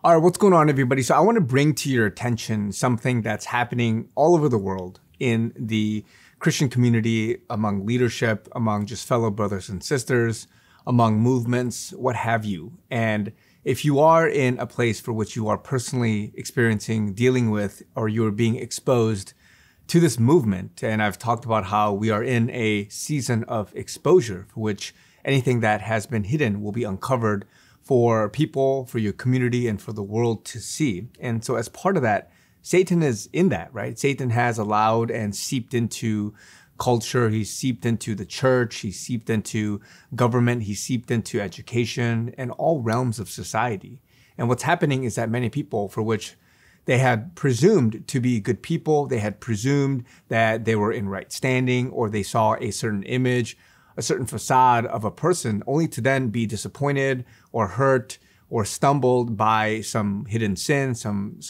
All right, what's going on, everybody? So I want to bring to your attention something that's happening all over the world in the Christian community, among leadership, among just fellow brothers and sisters, among movements, what have you. And if you are in a place for which you are personally experiencing, dealing with, or you're being exposed to this movement, and I've talked about how we are in a season of exposure for which anything that has been hidden will be uncovered for people, for your community, and for the world to see. And so as part of that, Satan is in that, right? Satan has allowed and seeped into culture. He's seeped into the church. He's seeped into government. He's seeped into education and all realms of society. And what's happening is that many people for which they had presumed to be good people, they had presumed that they were in right standing, or they saw a certain image, a certain facade of a person, only to then be disappointed or hurt or stumbled by some hidden sin, some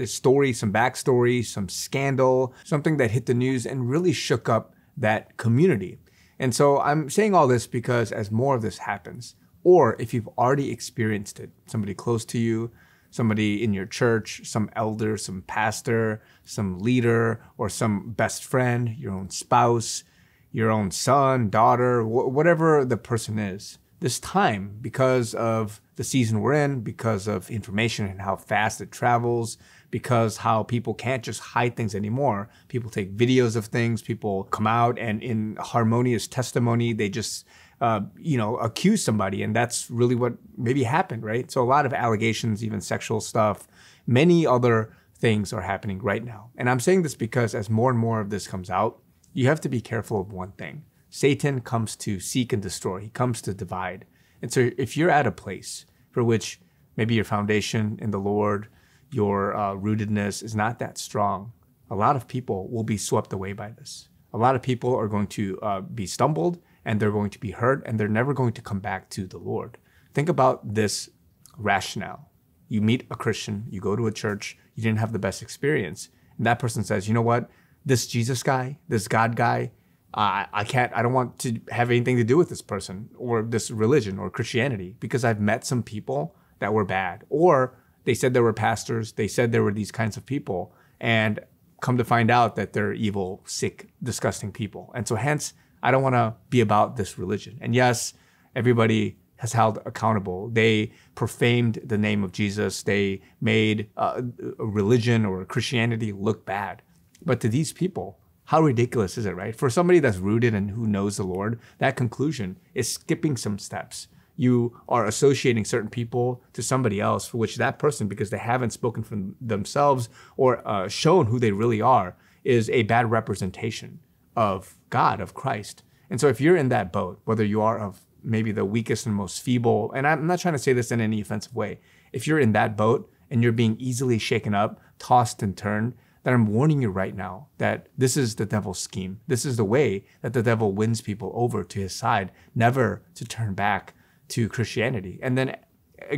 story, some backstory, some scandal, something that hit the news and really shook up that community. And so I'm saying all this because as more of this happens, or if you've already experienced it, somebody close to you, somebody in your church, some elder, some pastor, some leader, or some best friend, your own spouse, your own son, daughter, whatever the person is. This time, because of the season we're in, because of information and how fast it travels, because how people can't just hide things anymore. People take videos of things, people come out and in harmonious testimony, they just, accuse somebody. And that's really what maybe happened, right? So a lot of allegations, even sexual stuff, many other things are happening right now. And I'm saying this because as more and more of this comes out, you have to be careful of one thing. Satan comes to seek and destroy. He comes to divide. And so if you're at a place for which maybe your foundation in the Lord, your rootedness is not that strong, a lot of people will be swept away by this. A lot of people are going to be stumbled, and they're going to be hurt, and they're never going to come back to the Lord. Think about this rationale. You meet a Christian, you go to a church, you didn't have the best experience, and that person says, you know what? This Jesus guy, this God guy, I don't want to have anything to do with this person or this religion or Christianity because I've met some people that were bad. Or they said they were pastors, they said there were these kinds of people, and come to find out that they're evil, sick, disgusting people. And so hence, I don't want to be about this religion. And yes, everybody has held accountable. They profaned the name of Jesus. They made a religion or Christianity look bad. But to these people, how ridiculous is it, right? For somebody that's rooted and who knows the Lord, that conclusion is skipping some steps. You are associating certain people to somebody else for which that person, because they haven't spoken for themselves or shown who they really are, is a bad representation of God, of Christ. And so if you're in that boat, whether you are of maybe the weakest and most feeble, and I'm not trying to say this in any offensive way, if you're in that boat and you're being easily shaken up, tossed and turned, then I'm warning you right now that this is the devil's scheme. This is the way that the devil wins people over to his side, never to turn back to Christianity. And then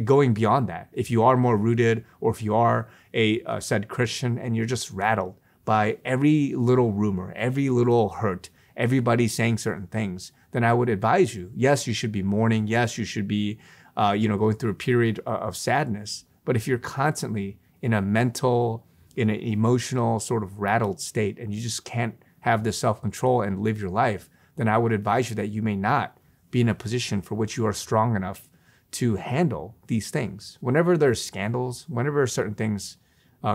going beyond that, if you are more rooted, or if you are a said Christian and you're just rattled by every little rumor, every little hurt, everybody saying certain things, then I would advise you, yes, you should be mourning. Yes, you should be, going through a period of sadness. But if you're constantly in a mental, in an emotional sort of rattled state, and you just can't have this self-control and live your life, then I would advise you that you may not be in a position for which you are strong enough to handle these things. Whenever there's scandals, whenever certain things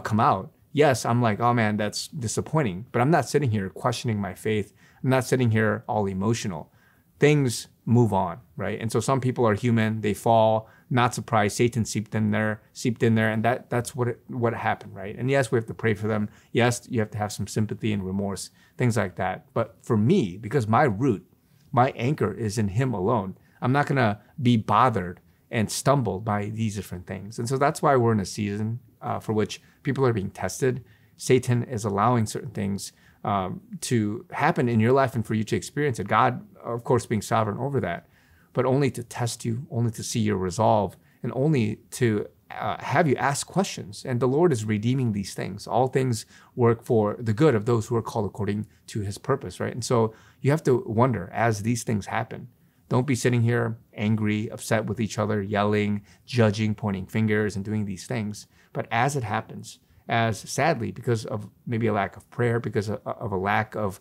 come out, yes, I'm like, oh man, that's disappointing. But I'm not sitting here questioning my faith. I'm not sitting here all emotional. Things move on, right? And so some people are human, they fall, not surprised, Satan seeped in there, and that's what happened, right? And yes, we have to pray for them. Yes, you have to have some sympathy and remorse, things like that. But for me, because my root, my anchor is in him alone, I'm not gonna be bothered and stumbled by these different things. And so that's why we're in a season for which people are being tested. Satan is allowing certain things to happen in your life and for you to experience it. God, of course, being sovereign over that, but only to test you, only to see your resolve, and only to have you ask questions. And the Lord is redeeming these things. All things work for the good of those who are called according to his purpose, right? And so you have to wonder, as these things happen, Don't be sitting here angry, upset with each other, yelling, judging, pointing fingers, and doing these things. But as it happens, as sadly, because of maybe a lack of prayer, because of a lack of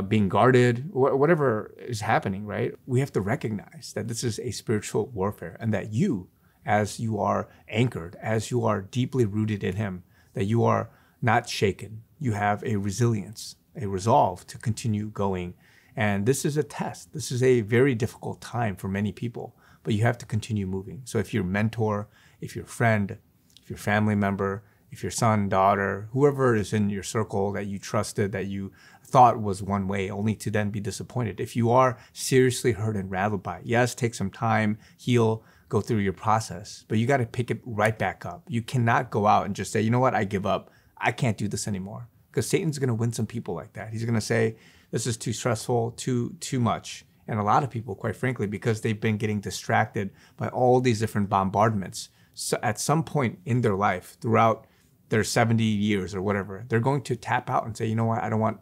being guarded, whatever is happening, right? We have to recognize that this is a spiritual warfare, and that you, as you are anchored, as you are deeply rooted in Him, that you are not shaken. You have a resilience, a resolve to continue going. And this is a test. This is a very difficult time for many people, but you have to continue moving. So if your mentor, if your friend, if your family member, if your son, daughter, whoever is in your circle that you trusted, that you thought was one way, only to then be disappointed. If you are seriously hurt and rattled by it, yes, take some time, heal, go through your process, but you got to pick it right back up. You cannot go out and just say, you know what, I give up. I can't do this anymore. Because Satan's going to win some people like that. He's going to say, this is too stressful, too much. And a lot of people, quite frankly, because they've been getting distracted by all these different bombardments, so at some point in their life, throughout their 70 years or whatever, they're going to tap out and say, you know what, I don't want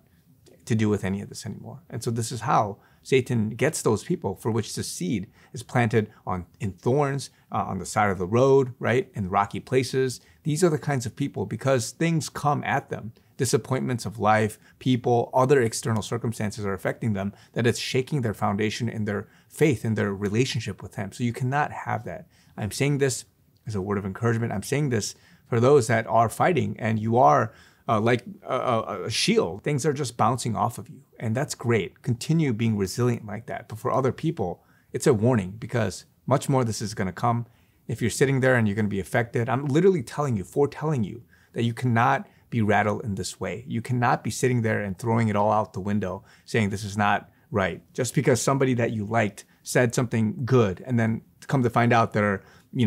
to do with any of this anymore. And so this is how Satan gets those people for which the seed is planted in thorns, on the side of the road, right? In rocky places. These are the kinds of people, because things come at them. Disappointments of life, people, other external circumstances are affecting them, that it's shaking their foundation in their faith, in their relationship with Him. So you cannot have that. I'm saying this as a word of encouragement. I'm saying this for those that are fighting, and you are like a shield. Things are just bouncing off of you. And that's great. Continue being resilient like that. But for other people, it's a warning, because much more this is going to come. If you're sitting there and you're going to be affected, I'm literally telling you, foretelling you, that you cannot be rattled in this way. You cannot be sitting there and throwing it all out the window, saying this is not right. Just because somebody that you liked said something good, and then come to find out they're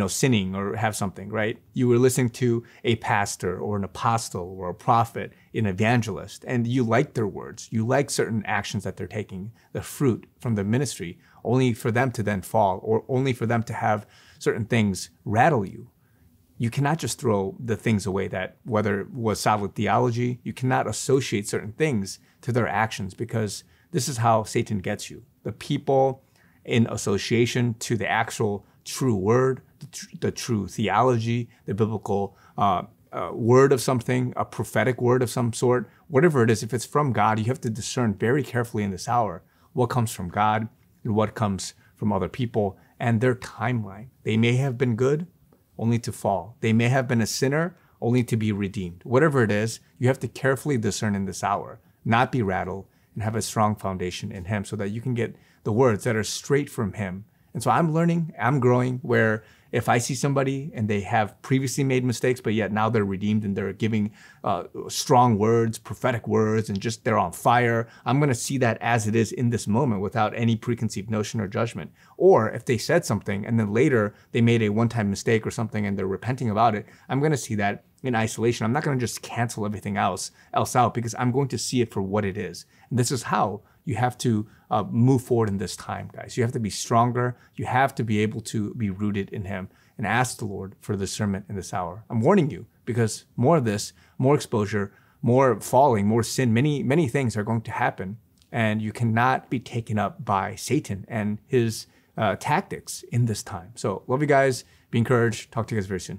sinning or have something, right? You were listening to a pastor or an apostle or a prophet, an evangelist, and you like their words. You like certain actions that they're taking, the fruit from the ministry, only for them to then fall, or only for them to have certain things rattle you. You cannot just throw the things away that, whether it was solid theology, you cannot associate certain things to their actions, because this is how Satan gets you. The people in association to the actual true word, the true theology, the biblical word of something, a prophetic word of some sort, whatever it is, if it's from God, you have to discern very carefully in this hour what comes from God and what comes from other people and their timeline. They may have been good, only to fall. They may have been a sinner, only to be redeemed. Whatever it is, you have to carefully discern in this hour, not be rattled, and have a strong foundation in Him, so that you can get the words that are straight from Him. And so I'm learning, I'm growing, where if I see somebody and they have previously made mistakes, but yet now they're redeemed and they're giving strong words, prophetic words, and just they're on fire, I'm going to see that as it is in this moment without any preconceived notion or judgment. Or if they said something and then later they made a one-time mistake or something and they're repenting about it, I'm going to see that in isolation. I'm not going to just cancel everything else out, because I'm going to see it for what it is. And this is how you have to move forward in this time, guys. You have to be stronger. You have to be able to be rooted in Him and ask the Lord for discernment in this hour. I'm warning you, because more of this, more exposure, more falling, more sin, many things are going to happen, and you cannot be taken up by Satan and his tactics in this time. So love you guys. Be encouraged. Talk to you guys very soon.